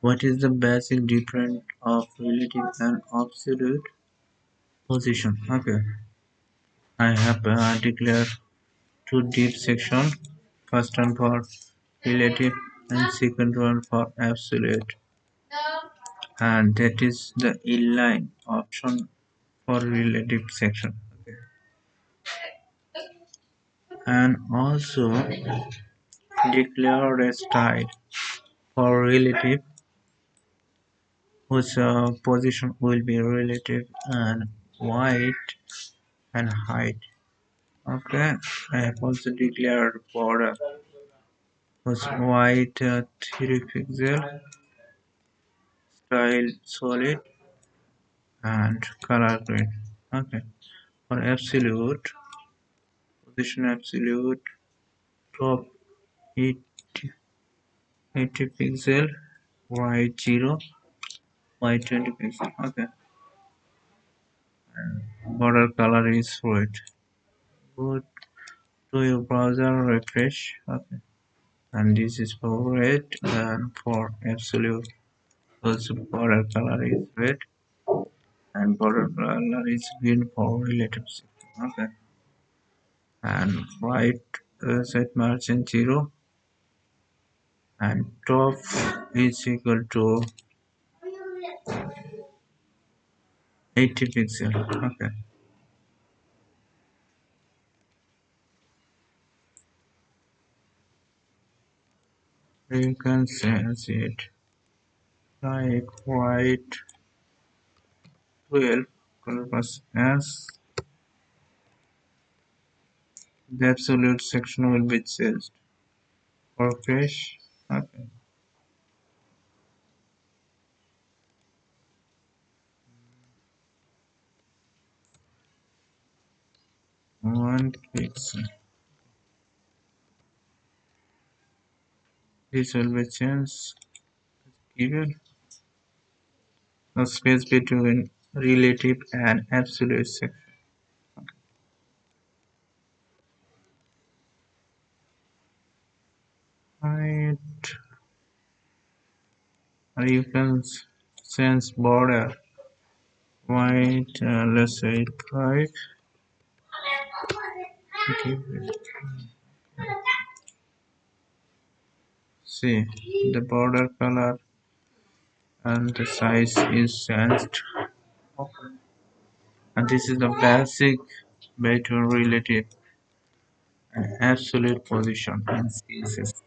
What is the basic difference of relative and absolute position? Okay, I have declared two deep sections. First one for relative and second one for absolute, and that is the inline option for relative section. Okay. And also declare a style for relative whose position will be relative and width and height. Okay, I have also declared border whose width 3 pixel, style solid, and color green. Okay, for absolute position absolute top 80, 80 pixel, wide 0, wide 20 pixel. Okay, border color is red. Go to your browser, refresh. Okay, and this is for red and for absolute. Also, border color is red and border color is green for relatives. Okay, and white set margin 0 and top is equal to 80 pixel. Okay, you can sense it like white 12 color plus S. The absolute section will be changed for fresh. Okay, one pixel. This will be changed. Given the space between relative and absolute section. Right, or you can sense border white, let's say 5. Okay, see the border color and the size is sensed, and this is the basic between relative and absolute position in CSS.